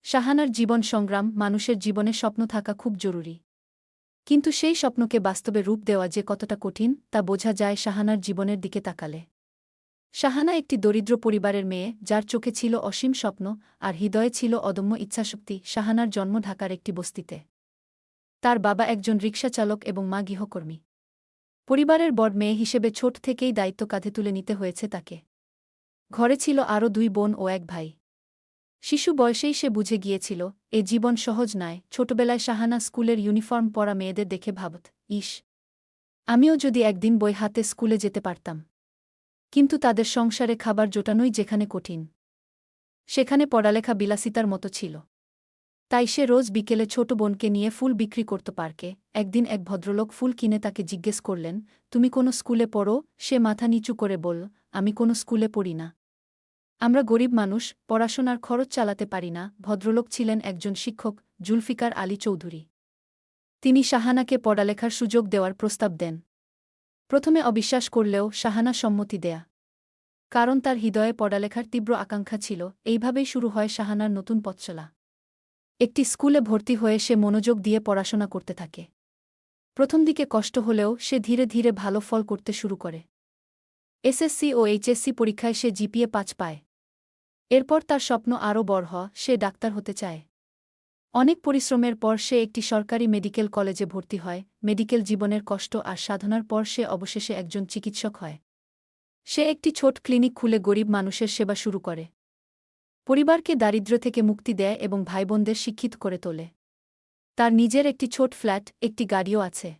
শাহানার জীবন সংগ্রাম। মানুষের জীবনে স্বপ্ন থাকা খুব জরুরি, কিন্তু সেই স্বপ্নকে বাস্তবে রূপ দেওয়া যে কতটা কঠিন তা বোঝা যায় শাহানার জীবনের দিকে তাকালে। শাহানা একটি দরিদ্র পরিবারের মেয়ে, যার চোখে ছিল অসীম স্বপ্ন আর হৃদয়ে ছিল অদম্য ইচ্ছাশক্তি। শাহানার জন্ম ঢাকার একটি বস্তিতে। তার বাবা একজন রিকশা চালক এবং মা গৃহকর্মী। পরিবারের বড় মেয়ে হিসেবে ছোট থেকেই দায়িত্ব কাঁধে তুলে নিতে হয়েছে তাকে। ঘরে ছিল আরও 2 বোন ও 1 ভাই। শিশু বয়সেই সে বুঝে গিয়েছিল এ জীবন সহজ নয়। ছোটবেলায় শাহানা স্কুলের ইউনিফর্ম পরা মেয়েদের দেখে ভাবত, ইস, আমিও যদি একদিন বই হাতে স্কুলে যেতে পারতাম। কিন্তু তাদের সংসারে খাবার জোটানোই যেখানে কঠিন, সেখানে পড়ালেখা বিলাসিতার মতো ছিল। তাই সে রোজ বিকেলে ছোট বোনকে নিয়ে ফুল বিক্রি করত পার্কে। একদিন এক ভদ্রলোক ফুল কিনে তাকে জিজ্ঞেস করলেন, তুমি কোনো স্কুলে পড়ো? সে মাথা নিচু করে বলল, আমি কোনো স্কুলে পড়ি না। আমরা গরিব মানুষ, পড়াশোনার খরচ চালাতে পারি না। ভদ্রলোক ছিলেন একজন শিক্ষক, জুলফিকার আলী চৌধুরী। তিনি শাহানাকে পড়ালেখার সুযোগ দেওয়ার প্রস্তাব দেন। প্রথমে অবিশ্বাস করলেও শাহানা সম্মতি দেয়া, কারণ তার হৃদয়ে পড়ালেখার তীব্র আকাঙ্ক্ষা ছিল। এইভাবেই শুরু হয় শাহানার নতুন পথচলা। একটি স্কুলে ভর্তি হয়ে সে মনোযোগ দিয়ে পড়াশোনা করতে থাকে। প্রথম দিকে কষ্ট হলেও সে ধীরে ধীরে ভালো ফল করতে শুরু করে। এসএসসি ও এইচএসসি পরীক্ষায় সে জিপিএ 5 পায়। এরপর তার স্বপ্ন আরও বড় হওয়া, সে ডাক্তার হতে চায়। অনেক পরিশ্রমের পর সে একটি সরকারি মেডিকেল কলেজে ভর্তি হয়। মেডিকেল জীবনের কষ্ট আর সাধনার পর সে অবশেষে একজন চিকিৎসক হয়। সে একটি ছোট ক্লিনিক খুলে গরিব মানুষের সেবা শুরু করে। পরিবারকে দারিদ্র্য থেকে মুক্তি দেয় এবং ভাইবোনদের শিক্ষিত করে তোলে। তার নিজের একটি ছোট ফ্ল্যাট, একটি গাড়িও আছে।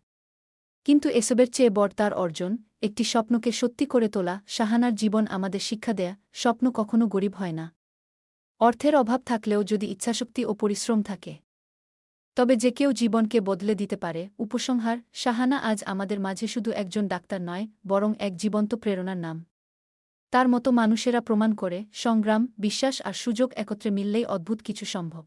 কিন্তু এসবের চেয়ে বড় তার অর্জন, একটি স্বপ্নকে সত্যি করে তোলা। শাহানার জীবন আমাদের শিক্ষা দেয়া, স্বপ্ন কখনো গরিব হয় না। অর্থের অভাব থাকলেও যদি ইচ্ছাশক্তি ও পরিশ্রম থাকে, তবে যে কেউ জীবনকে বদলে দিতে পারে। উপসংহার: শাহানা আজ আমাদের মাঝে শুধু একজন ডাক্তার নয়, বরং এক জীবন্ত প্রেরণার নাম। তার মতো মানুষেরা প্রমাণ করে, সংগ্রাম, বিশ্বাস আর সুযোগ একত্রে মিললেই অদ্ভুত কিছু সম্ভব।